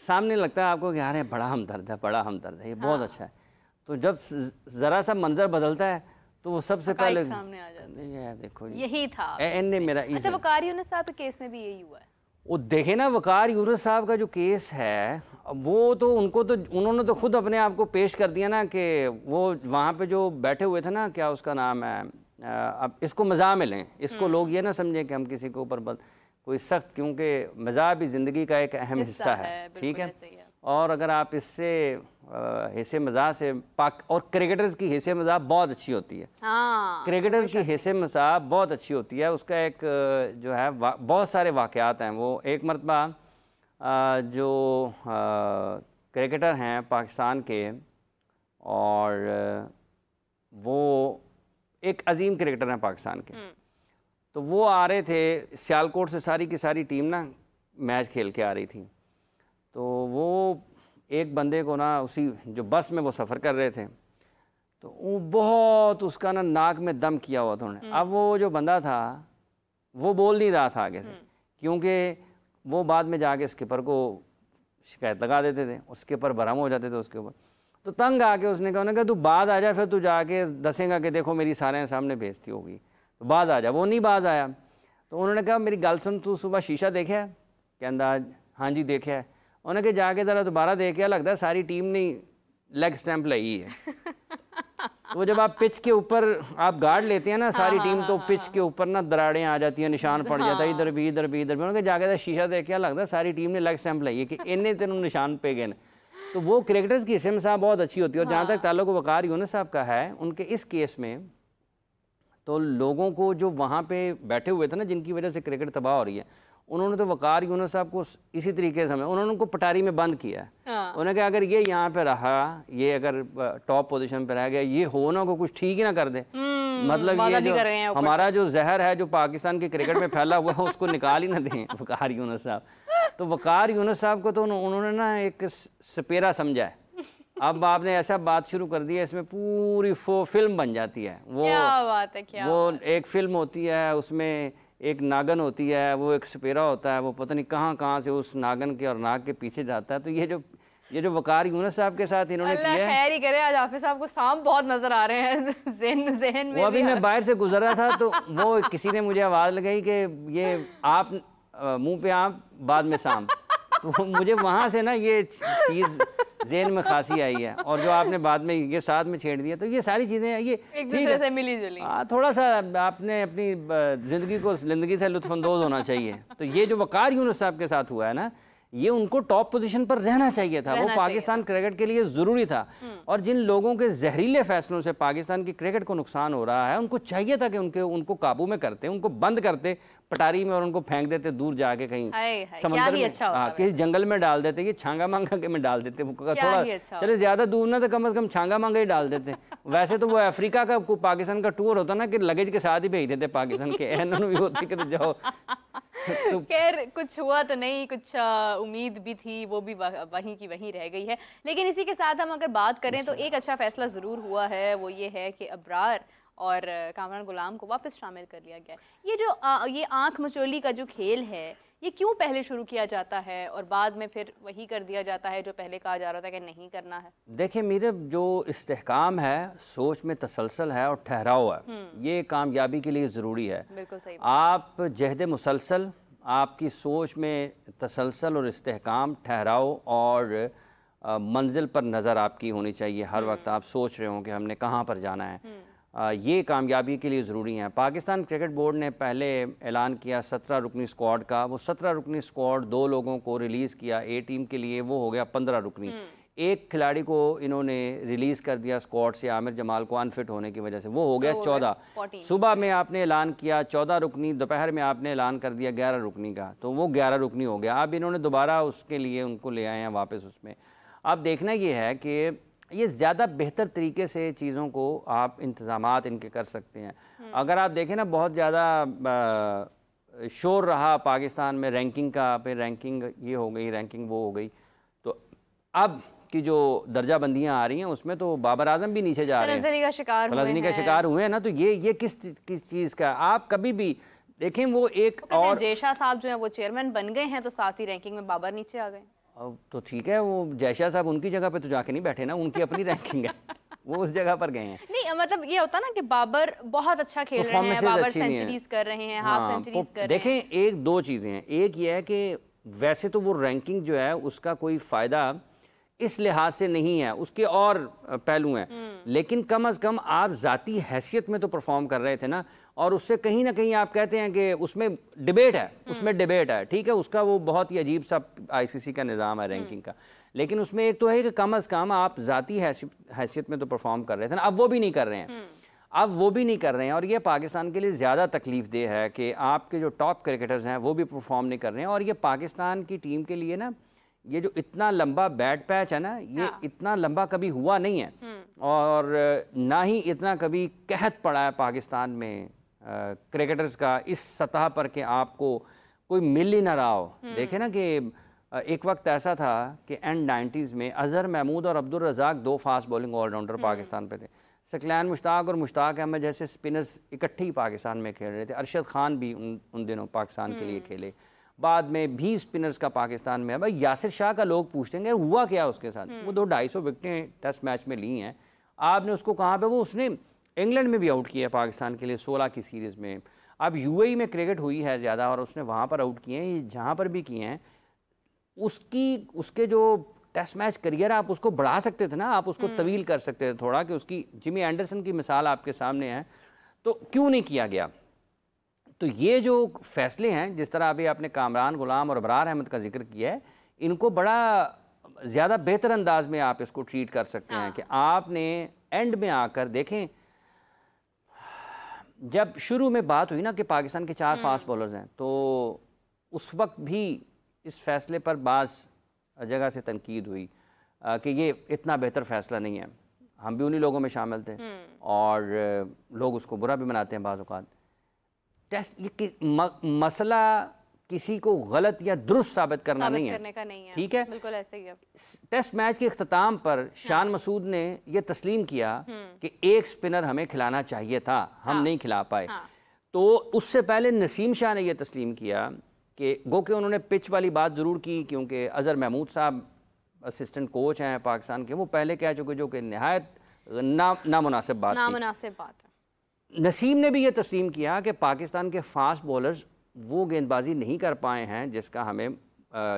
सामने लगता है आपको कि यार ये बड़ा हमदर्द है, बड़ा हमदर्द है, ये बहुत अच्छा है। तो जब ज़रा सा मंजर बदलता है तो वो सबसे पहले सामने आ जाता है, ये देखो यही था इनने मेरा। अच्छा, वकार यूनुस साहब के केस में भी यही हुआ है। वो देखे ना, वकार यूनुस साहब का जो केस है वो तो उन्होंने तो खुद अपने आप को पेश कर दिया ना कि वो वहाँ पे जो बैठे हुए थे ना, क्या उसका नाम है, अब इसको मज़ाक में लें, इसको लोग ये ना समझें कि हम किसी के ऊपर कोई सख्त, क्योंकि मज़ाक भी ज़िंदगी का एक अहम हिस्सा है, ठीक है। और अगर आप इससे हिस्से मज़ाक से और क्रिकेटर्स की हिस्से मज़ाक बहुत अच्छी होती है, क्रिकेटर्स की हिस्से मज़ाक बहुत अच्छी होती है। उसका एक जो है बहुत सारे वाक़यात हैं। वो एक मरतबा जो क्रिकेटर हैं पाकिस्तान के, और वो एक अजीम क्रिकेटर हैं पाकिस्तान के, तो वो आ रहे थे सियालकोट से, सारी की सारी टीम ना मैच खेल के आ रही थी। तो वो एक बंदे को ना, उसी जो बस में वो सफ़र कर रहे थे, तो वो बहुत उसका ना नाक में दम किया हुआ था उन्होंने। अब वो जो बंदा था वो बोल नहीं रहा था आगे से, क्योंकि वो बाद में जाके स्किपर को शिकायत लगा देते थे, उसके ऊपर बरहम हो जाते थे उसके ऊपर। तो तंग आके उसने कहा तू बाद आ जा, फिर तू जाके दसेगा कि देखो मेरी सारे सामने बेइज्जती होगी, तो बाद आ जा। वो नहीं बाज आया, तो उन्होंने कहा मेरी गल सुन, तू सुबह शीशा देखा? कहता हाँ जी देखा है। उन्होंने कहा जाके ज़रा दोबारा देखा, लगता है सारी टीम ने लेग स्टैंप लाई है। तो जब आप पिच के ऊपर आप गार्ड लेते हैं ना सारी टीम, तो पिच के ऊपर ना दरारें आ जाती हैं, निशान पड़ जाता है, इधर भी इधर भी इधर भी। उन्होंने जाके शीशा देख के लगता है सारी टीम ने लेग स्टैंप लाई है कि इन्हें तेनों निशान पे गए। तो वो क्रिकेटर्स की हिस्से में साहब बहुत अच्छी होती है। और जहाँ तक ताल्लुक वकार यूनुस साहब का है, उनके इस केस में तो लोगों को जो वहाँ पे बैठे हुए थे ना, जिनकी वजह से क्रिकेट तबाह हो रही है, उन्होंने तो वकार यूनुस साहब को इसी तरीके से उन्होंने उनको पटारी में बंद किया। उन्होंने कहा अगर ये यहाँ पे रहा, ये अगर टॉप पोजीशन पे रह गया, ये हो ना को कुछ ठीक ही ना कर दे, मतलब ये जो हमारा जो जहर है जो पाकिस्तान के क्रिकेट में फैला हुआ है उसको निकाल ही ना दें वकार यूनुस साहब। तो वकार यूनुस साहब को तो उन्होंने ना एक सपेरा समझा है। अब आपने ऐसा बात शुरू कर दी है, इसमें पूरी फिल्म बन जाती है। वो क्या बात है, क्या वो एक फिल्म होती है, उसमें एक नागन होती है, वो एक सपेरा होता है, वो पता नहीं कहाँ से उस नागन के और नाग के पीछे जाता है। तो ये जो वकार यूनुस साहब के साथ इन्होंने किया है, खैर ही करे। आज हाफिज साहब को सांप बहुत नजर आ रहे हैं ज़हन में। वो अभी मैं बाहर से गुजर रहा था तो वो किसी ने मुझे आवाज़ लगाई कि ये आप मुंह पे आप बाद में सांप, तो मुझे वहाँ से ना ये चीज़ ज़हन में खासी आई है। और जो आपने बाद में ये साथ में छेड़ दिया, तो ये सारी चीज़ें ये एक दूसरे से मिली जुली। थोड़ा सा आपने अपनी ज़िंदगी से लुत्फ़अंदोज़ होना चाहिए। तो ये जो वकार यूनुस साहब के साथ हुआ है ना, ये उनको टॉप पोजीशन पर रहना चाहिए था, वो पाकिस्तान क्रिकेट के लिए ज़रूरी था। और जिन लोगों के जहरीले फैसलों से पाकिस्तान की क्रिकेट को नुकसान हो रहा है, उनको चाहिए था कि उनको काबू में करते, उनको बंद करते पटारी में और उनको फेंक देते दूर जाके कहीं समंदर में, किसी जंगल में डाल देते, ये छांगा मांगा के में डाल देते, थोड़ा चले ज़्यादा दूर ना तो कम से कम छांगा मांगा ही डाल देते। वैसे तो वो अफ्रीका का पाकिस्तान का टूर होता ना कि लगेज के साथ ही भेज देते पाकिस्तान के, एनन भी होती कि तो जाओ। खैर कुछ हुआ तो नहीं, कुछ उम्मीद भी थी, वो भी वहीं की वहीं रह गई है। लेकिन इसी के साथ हम अगर बात करें तो एक अच्छा फैसला ज़रूर हुआ है, वो ये है कि अब्रार और कामरान गुलाम को वापस शामिल कर लिया गया। ये जो ये आंख मचोली का जो खेल है, ये क्यों पहले शुरू किया जाता है और बाद में फिर वही कर दिया जाता है जो पहले कहा जा रहा था कि नहीं करना है? देखिए मेरे जो इस्तेहकाम है, सोच में तसलसल है और ठहराव है, ये कामयाबी के लिए ज़रूरी है। बिल्कुल सही। आप जहद मुसलसल, आपकी सोच में तसलसल और इस्तेहकाम, ठहराव और मंजिल पर नज़र आपकी होनी चाहिए। हर वक्त आप सोच रहे हो कि हमने कहाँ पर जाना है, ये कामयाबी के लिए ज़रूरी है। पाकिस्तान क्रिकेट बोर्ड ने पहले ऐलान किया 17 रुकनी स्क्वाड का, वो 17 रुकनी स्क्वाड 2 लोगों को रिलीज़ किया ए टीम के लिए, वो हो गया 15 रुकनी। एक खिलाड़ी को इन्होंने रिलीज़ कर दिया स्क्वाड से, आमिर जमाल को अनफिट होने की वजह से, वो हो गया 14। सुबह में आपने ऐलान किया 14 रुकनी, दोपहर में आपने ऐलान कर दिया 11 रुकनी का, तो वो 11 रुकनी हो गया। अब इन्होंने दोबारा उसके लिए उनको ले आए हैं वापस उसमें। अब देखना ये है कि ये ज़्यादा बेहतर तरीके से चीज़ों को आप इंतज़ामात इनके कर सकते हैं। अगर आप देखें ना, बहुत ज़्यादा शोर रहा पाकिस्तान में रैंकिंग का, फिर रैंकिंग ये हो गई, रैंकिंग वो हो गई, तो अब की जो दर्जाबंदियाँ आ रही हैं उसमें तो बाबर आजम भी नीचे जा रहे हैं, तलज़नी का शिकार हुए हैं ना। तो ये किस चीज़ का, आप कभी भी देखें वो एक, और जेशा साहब जो है वो चेयरमैन बन गए हैं तो साथ ही रैंकिंग में बाबर नीचे आ गए। अब तो ठीक है, वो जयशाह साहब उनकी जगह पे तो जाके नहीं बैठे ना, उनकी अपनी रैंकिंग है, वो उस जगह पर गए हैं। नहीं मतलब ये होता ना कि बाबर बहुत अच्छा खेल रहे हैं, बाबर सेंचुरीज कर रहे हैं, हाफ सेंचुरीज कर रहे हैं। देखें, एक दो चीज़ें हैं, एक ये है कि वैसे तो वो रैंकिंग जो है उसका कोई फ़ायदा इस लिहाज से नहीं है, उसके और पहलू हैं, लेकिन कम से कम आप ज़ाती हैसियत में तो परफॉर्म कर रहे थे ना, और उससे कहीं ना कहीं आप कहते हैं कि उसमें डिबेट है, उसमें डिबेट है, ठीक है, उसका वो बहुत ही अजीब सा आईसीसी का निज़ाम है रैंकिंग का, लेकिन उसमें एक तो है कि कम से कम आप ज़ाती हैसियत में तो परफॉर्म कर रहे थे ना, अब वो भी नहीं कर रहे हैं, अब वो भी नहीं कर रहे हैं, और ये पाकिस्तान के लिए ज़्यादा तकलीफ देह है कि आपके जो टॉप क्रिकेटर्स हैं वो भी परफॉर्म नहीं कर रहे हैं, और ये पाकिस्तान की टीम के लिए ना, ये जो इतना लंबा बैड पैच है ना, ये इतना लंबा कभी हुआ नहीं है, और ना ही इतना कभी कहत पड़ा है पाकिस्तान में क्रिकेटर्स का इस सतह पर कि आपको कोई मिल ही ना रहा हो। देखे ना कि एक वक्त ऐसा था कि एंड 90s में अजहर महमूद और अब्दुल रज़ाक दो फास्ट बॉलिंग ऑलराउंडर पाकिस्तान पे थे, सकलैन मुश्ताक और मुश्ताक अहमद जैसे स्पिनर्स इकट्ठे ही पाकिस्तान में खेल रहे थे, अरशद खान भी उन दिनों पाकिस्तान के लिए खेले, बाद में भी स्पिनर्स का पाकिस्तान में है। भाई यासिर शाह का लोग पूछते हैं हुआ क्या उसके साथ, वो 200-250 विकेटें टेस्ट मैच में ली हैं, आपने उसको कहाँ पे, वो उसने इंग्लैंड में भी आउट किया है पाकिस्तान के लिए 16 की सीरीज़ में। अब यूएई में क्रिकेट हुई है ज़्यादा और उसने वहाँ पर आउट किए हैं, जहाँ पर भी किए हैं, उसके जो टेस्ट मैच करियर आप उसको बढ़ा सकते थे ना, आप उसको तवील कर सकते थे थोड़ा, कि उसकी जिमी एंडरसन की मिसाल आपके सामने है, तो क्यों नहीं किया गया। तो ये जो फैसले हैं, जिस तरह अभी आपने कामरान गुलाम और अबरार अहमद का जिक्र किया है, इनको बड़ा ज़्यादा बेहतर अंदाज में आप इसको ट्रीट कर सकते हैं कि आपने एंड में आकर देखें, जब शुरू में बात हुई ना कि पाकिस्तान के 4 फास्ट बॉलर्स हैं, तो उस वक्त भी इस फैसले पर बाज़ जगह से तनकीद हुई कि ये इतना बेहतर फ़ैसला नहीं है, हम भी उन्हीं लोगों में शामिल थे, और लोग उसको बुरा भी बनाते हैं बाज़ औक़ात। टेस्ट ये मसला किसी को गलत या दुरुस्त साबित करना नहीं है, ठीक है, बिल्कुल ऐसे ही है। टेस्ट मैच के इख्तिताम पर शान मसूद ने यह तस्लीम किया कि एक स्पिनर हमें खिलाना चाहिए था, हम नहीं खिला पाए। तो उससे पहले नसीम शाह ने यह तस्लीम किया कि गो के उन्होंने पिच वाली बात ज़रूर की, क्योंकि अज़हर महमूद साहब असिस्टेंट कोच हैं पाकिस्तान के, वो पहले कह चुके, जो कि नहायत नामुनासिब बात थी। नसीम ने भी ये तस्लीम किया कि पाकिस्तान के फास्ट बॉलर्स वो गेंदबाजी नहीं कर पाए हैं जिसका हमें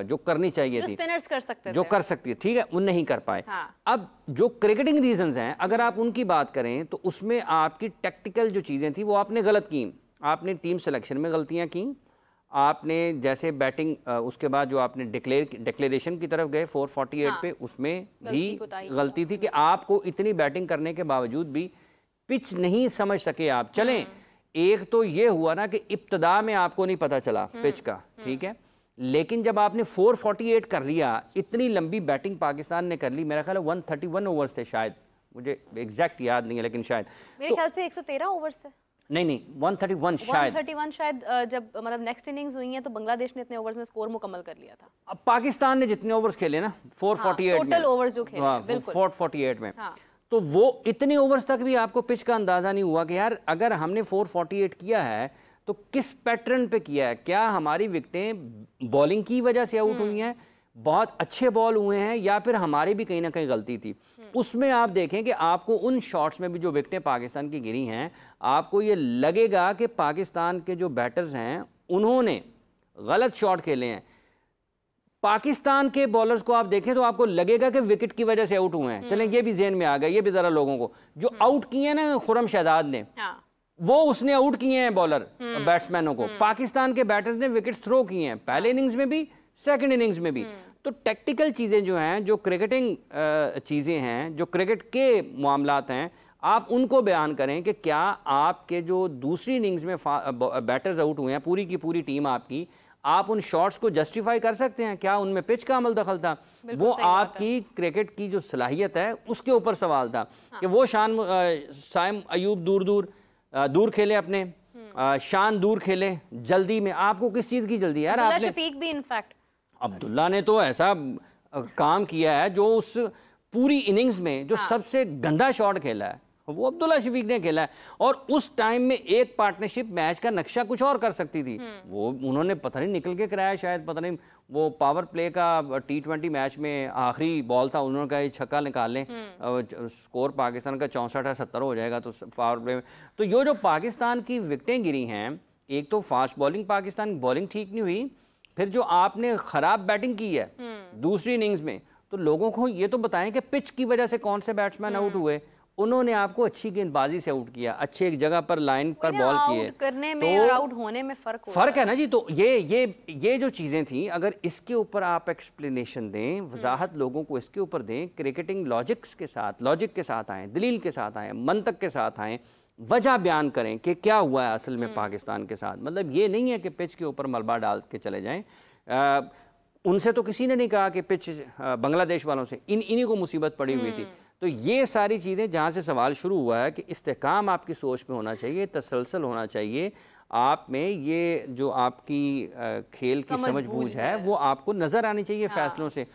जो करनी चाहिए थी, स्पिनर्स कर सकते जो कर सकती है, ठीक है, वो नहीं कर पाए। अब जो क्रिकेटिंग रीजंस हैं, अगर आप उनकी बात करें तो उसमें आपकी टैक्टिकल जो चीज़ें थी वो आपने गलत की, आपने टीम सिलेक्शन में गलतियाँ की, आपने जैसे बैटिंग उसके बाद जो आपने डिक्लेरेशन की तरफ गए 448 पे, उसमें भी गलती थी कि आपको इतनी बैटिंग करने के बावजूद भी पिच नहीं समझ सके आप। चलें, एक तो ये हुआ ना कि इब्तदा में आपको नहीं पता चला पिच का, ठीक है, लेकिन जब आपने 448 कर लिया, इतनी लंबी बैटिंग पाकिस्तान ने कर ली, मेरा ख्याल है 131 ओवर्स थे शायद, मुझे एग्जैक्ट याद नहीं है, लेकिन शायद मेरे ख्याल से 113 ओवर्स थे, नहीं 131 शायद, 131 शायद। जब मतलब नेक्स्ट इनिंग्स हुई हैं तो बांग्लादेश ने इतने ओवर्स में स्कोर मुकम्मल कर लिया था। अब पाकिस्तान ने जितने ओवर्स खेले ना 448 में, टोटल ओवर्स जो खेले 448 में, तो वो इतने ओवर्स तक भी आपको पिच का अंदाज़ा नहीं हुआ कि यार अगर हमने 448 किया है तो किस पैटर्न पे किया है, क्या हमारी विकेटें बॉलिंग की वजह से आउट हुई हैं, बहुत अच्छे बॉल हुए हैं, या फिर हमारी भी कहीं ना कहीं गलती थी। उसमें आप देखें कि आपको उन शॉट्स में भी जो विकेटें पाकिस्तान की गिरी हैं, आपको ये लगेगा कि पाकिस्तान के जो बैटर्स हैं उन्होंने गलत शॉट खेले हैं। पाकिस्तान के बॉलर्स को आप देखें तो आपको लगेगा कि विकेट की वजह से आउट हुए हैं। चलें, ये भी ज़हन में आ गया, ये भी ज़रा लोगों को, जो आउट किए हैं ना खुर्रम शहजाद ने, वो उसने आउट किए हैं बॉलर बैट्समैनों को, पाकिस्तान के बैटर्स ने विकेट्स थ्रो किए हैं, पहले इनिंग्स में भी, सेकंड इनिंग्स में भी। तो टेक्टिकल चीज़ें जो हैं, जो क्रिकेटिंग चीज़ें हैं, जो क्रिकेट के मामलात हैं, आप उनको बयान करें कि क्या आपके जो दूसरी इनिंग्स में बैटर्स आउट हुए हैं, पूरी की पूरी टीम आपकी, आप उन शॉट्स को जस्टिफाई कर सकते हैं? क्या उनमें पिच का अमल दखल था? वो आपकी क्रिकेट की जो सलाहियत है उसके ऊपर सवाल था कि वो साइम अयूब दूर खेले, अपने शान दूर खेले जल्दी में। आपको किस चीज़ की जल्दी है यार? आपने शफीक भी इनफैक्ट, अब्दुल्ला ने तो ऐसा काम किया है जो उस पूरी इनिंग्स में जो सबसे गंदा शॉट खेला है वो अब्दुल्ला शफीक ने खेला है। और उस टाइम में एक पार्टनरशिप मैच का नक्शा कुछ और कर सकती थी, वो उन्होंने पता नहीं निकल के कराया, शायद पता नहीं वो पावर प्ले का T20 मैच में आखिरी बॉल था, उन्होंने कहा ये छक्का निकाल लें, स्कोर पाकिस्तान का 64 या 70 हो जाएगा तो पावर प्ले में। तो ये जो पाकिस्तान की विकेटें गिरी हैं, एक तो फास्ट बॉलिंग, पाकिस्तान की बॉलिंग ठीक नहीं हुई, फिर जो आपने ख़राब बैटिंग की है दूसरी इनिंग्स में, तो लोगों को ये तो बताएं कि पिच की वजह से कौन से बैट्समैन आउट हुए। उन्होंने आपको अच्छी गेंदबाजी से आउट किया, अच्छे एक जगह पर लाइन पर बॉल किए, करने में और आउट होने में फर्क है ना जी। तो ये जो चीज़ें थी, अगर इसके ऊपर आप एक्सप्लेनेशन दें, वजाहत लोगों को इसके ऊपर दें, क्रिकेटिंग लॉजिक के साथ आएँ, दलील के साथ आएँ, मंतक के साथ आएँ, वजह बयान करें कि क्या हुआ है असल में पाकिस्तान के साथ। मतलब ये नहीं है कि पिच के ऊपर मलबा डाल के चले जाएं। उनसे तो किसी ने नहीं कहा कि पिच बांग्लादेश वालों से, इन्हीं को मुसीबत पड़ी हुई थी। तो ये सारी चीज़ें जहाँ से सवाल शुरू हुआ है कि इस्तेकाम आपकी सोच में होना चाहिए, तसलसल होना चाहिए आप में, ये जो आपकी खेल की समझ बूझ है वो आपको नज़र आनी चाहिए फैसलों से।